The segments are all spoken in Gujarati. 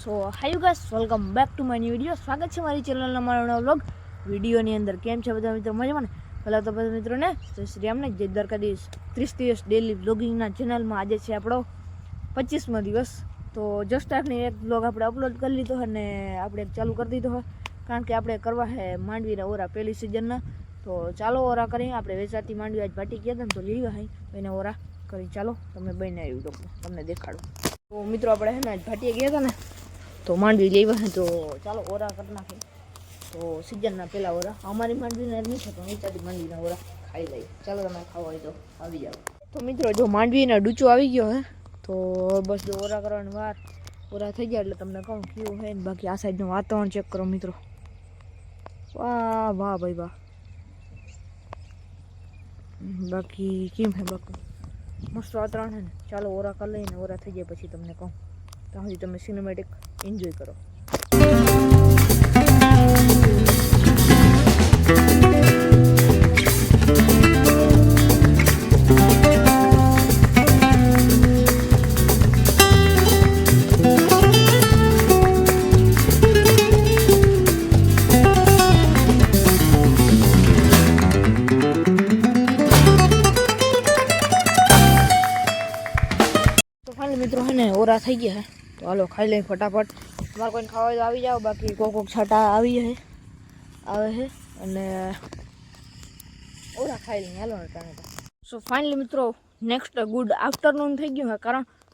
So hi guys, welcome back to my new video. સ્વાગત છે મારી ચેનલના મારા વ્લોગ વિડીયોની અંદર. કેમ છે બધા મિત્રો? મજામાં ને? પહેલાં તો બધા મિત્રોને જય શ્રી રામને, જય દ્વારકાધીશ. 30 દિવસ ડેલી વ્લોગિંગના ચેનલમાં આજે છે આપણો 25મો દિવસ. તો જસ્ટ આખની એક વ્લોગ આપણે અપલોડ કરી લીધો અને આપણે ચાલુ કરી દીધો હોય, કારણ કે આપણે કરવા છે માંડવીના ઓરા પહેલી સિઝનના. તો ચાલો ઓરા કરી. આપણે વેચાતી માંડવી આજ ભાટી ગયા હતા ને તો લીવા હોય એને ઓરા કરી. ચાલો તમે બને આવ્યું તો તમને દેખાડું. તો મિત્રો આપણે છે ને આજ ભાટીએ ગયા હતા ને તો માંડવી લેવા હે, તો ચાલો ઓરા કરી નાખીએ. તો સિઝનના પહેલાં ઓરા અમારી માંડવીના નહીં છે પણ વેચાતી માંડવીના ઓરા ખાઈ લઈએ. ચાલો તમે ખાવા હોય તો આવી જાઓ. તો મિત્રો જો માંડવીના ડૂચો આવી ગયો હે, તો બસ જો ઓરા કરવાની વાર. ઓરા થઈ ગયા એટલે તમને કહું કેવું છે ને. બાકી આ સાઈડનું વાતાવરણ ચેક કરો મિત્રો. વાહ વાહ ભાઈ વાહ. બાકી કેમ છે? બાકી મસ્ત વાતાવરણ છે ને. ચાલો ઓરા કરી લઈને ઓરા થઈ જાય પછી તમને કહું. ત્યાં સુધી તમે સિનેમેટિક એન્જોય કરો. મિત્રો હે ને ઓરા થઈ ગયા હે, તો હાલો ખાઈ લઈ ફટાફટ. તમારે કોઈને ખાવા હોય તો આવી જાઓ. બાકી કોક છાટા આવે છે અને ઓરા ખાઈ લઈને હાલો ને ટાણે. સો ફાઇનલી મિત્રો નેક્સ્ટ ગુડ આફ્ટરનૂન થઈ ગયું છે.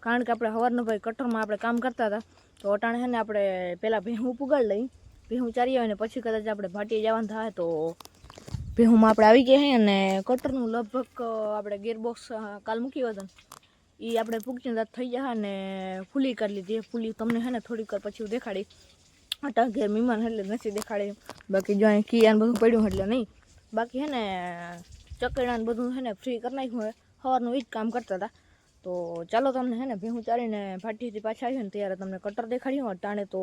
કારણ કે આપણે સવારના ભાઈ કટરમાં આપણે કામ કરતા હતા, તો અટાણે છે ને આપણે પહેલાં ભેહું પુગાડી લઈ, ભેહું ચારી આવે ને પછી કદાચ આપણે ભાટીએ જવાનું થાય. તો ભેહુંમાં આપણે આવી ગયા છીએ અને કટરનું લગભગ આપણે ગેરબોક્સ કાલ મૂકી હતા એ આપણે પૂગીને દાંત થઈ જાય ને ફૂલી કરી લીધી. ફૂલી તમને છે ને થોડીક વાર પછી દેખાડી. અટા ઘેર મહેમાન એટલે નથી દેખાડી. બાકી જો અહીં કિયાને બધું પડ્યું એટલે નહીં. બાકી છે ને ચકડાને બધું છે ને ફ્રી કરી નાખ્યું હોય. સવારનું એ જ કામ કરતા હતા. તો ચાલો તમને છે ને ભેંસું ચારીને ભાટીથી પાછા આવ્યું ને ત્યારે તમને કટર દેખાડ્યું અટાણે. તો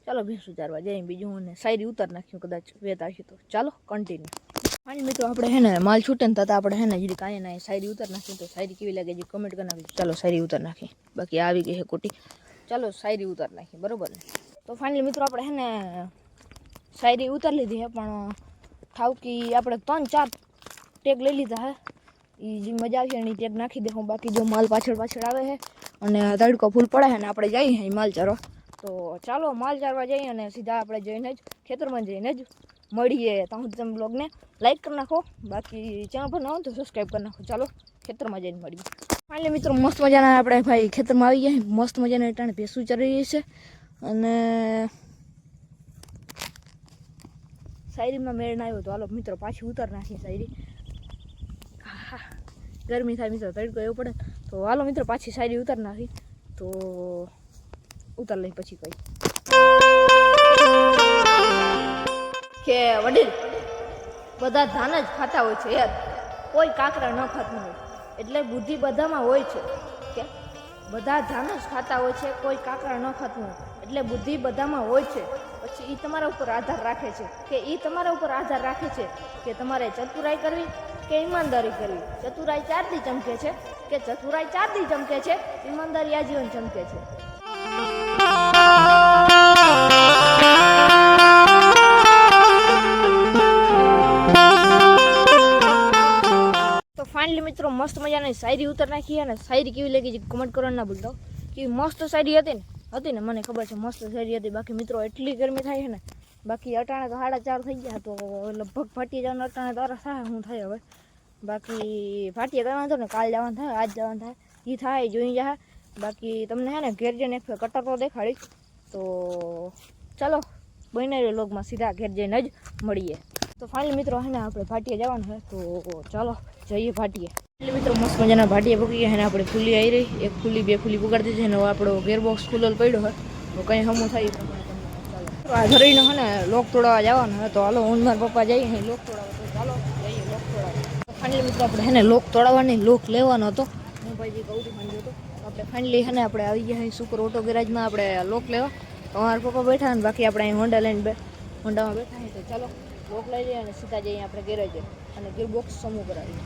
ચાલો ભેંસું ચારવા જઈએ. બીજું ને શાયરી ઉતાર નાખ્યું કદાચ વેત આવ્યું તો. ચાલો કન્ટિન્યુ. હા મિત્રો આપણે છે ને માલ છૂટે ને થતાં આપણે છે ને જે કાંઈ ના શાયરી ઉતાર નાખી. તો શાયરી કેવી લાગે જે કમેન્ટ કરી નાખી. ચાલો શાયરી ઉતાર નાખી. બાકી આવી ગઈ છે કોટી. ચાલો શાયરી ઉતાર નાખી, બરાબર ને? તો ફાઇનલી મિત્રો આપણે છે ને શાયરી ઉતાર લીધી છે, પણ ઠાવકી આપણે 3-4 ટેગ લઈ લીધા હે. એ જે મજા આવશે એની ટેગ નાખી દે હું. બાકી જો માલ પાછળ આવે છે અને તડકો ફૂલ પડે છે ને આપણે જઈએ અહીં માલ ચારવા. તો ચાલો માલ ચારવા જઈએ અને સીધા આપણે જઈને જ ખેતરમાં જઈને જ મળીએ. ત્યાં સુધી તમે બ્લોગને લાઈક કરી નાખો. બાકી ચેનલ પર ન હોય તો સબસ્ક્રાઈબ કરી નાખો. ચાલો ખેતરમાં જઈને મળીએ. ફાઇનલી મિત્રો મસ્ત મજાના આપણે ભાઈ ખેતરમાં આવી ગયા. મસ્ત મજાના ટાણે ભેંસું ચરી રહી છે અને શાયરીમાં મેળ ના આવ્યો તો હાલો મિત્રો પાછી ઉતાર નાખીએ શાયરી. હા ગરમી થાય મિત્રો, તડકો એવું પડે. તો હાલો મિત્રો પાછી શાયરી ઉતાર નાખી. તો ઉતાર લઈ પછી કઈ કે વડીલ બધા ધાન જ ખાતા હોય છે યાર, કોઈ કાકરા ન ખાતું હોય. એટલે બુદ્ધિ બધામાં હોય છે કે બધા ધાન જ ખાતા હોય છે, કોઈ કાકરા ન ખાતું હોય. એટલે બુદ્ધિ બધામાં હોય છે. પછી એ તમારા ઉપર આધાર રાખે છે કે તમારે ચતુરાઈ કરવી કે ઈમાનદારી કરવી. ચતુરાઈ 4 દી ચમકે છે, ઈમાનદારી આજીવન ચમકે છે. ફાઇનલી મિત્રો મસ્ત મજાની શાયરી ઉતાર નાખી. અને શાયરી કેવી લાગી કમેન્ટ કરવાનું ના ભૂલતા. કે મસ્ત શાયરી હતી ને મને ખબર છે મસ્ત શાયરી હતી. બાકી મિત્રો એટલી ગરમી થાય છે ને. બાકી અટાણે તો 4:30 થઈ ગયા. તો લગભગ ભાટીએ જવાનું અટાણે તો થાય શું થાય હવે. બાકી ભાટીએ જવાનું હતો ને કાલ જવાનું થાય, આજ જવાનું થાય, એ થાય જોઈ જાય. બાકી તમને છે ને ઘેર જઈને એક કટર તો દેખાડી. તો ચાલો બને લોગમાં સીધા ઘેર જઈને જ મળીએ. તો ફાઇનલી મિત્રો છે ને આપણે ભાટીએ જવાનું છે. તો ચાલો જઈએ ભાટીએ. એટલે મિત્રો મસ્ત મજાના ભાટીએ પૂકી ગયા. એને આપણે ફૂલી આવી રહી, 1 ફૂલી 2 ફૂલી પુગાડી દીધી. એનો આપણો ગેરબોક્સ ફૂલેલ પડ્યો હોય તો કંઈ હમું થાય. ચાલો આ ઘરીનો છે ને લોક તોડાવવા જવાનું હોય. તો હાલો હું મારા પપ્પા જઈએ અહીં લોક તોડાવવા. તો ચાલો જઈએ લોક તોડાવવા. ફાઇનલી મિત્રો આપણે છે ને લોક તોડાવવાની લોક લેવાનો હતો. હું ભાઈજી ગૌરી માંડ્યો હતો. આપણે ફાઇનલી છે ને આપણે આવી ગયા અહીં સુપર ઓટો ગેરાજમાં આપણે લોક લેવા. તો અમારા પપ્પા બેઠા ને બાકી આપણે અહીં હોન્ડા લઈને હોન્ડામાં બેઠા. તો ચાલો લોક લઈ લઈએ અને સીધા જઈએ આપણે ગેરેજે અને ગેરબોક્સ સમૂહ કરાવીએ.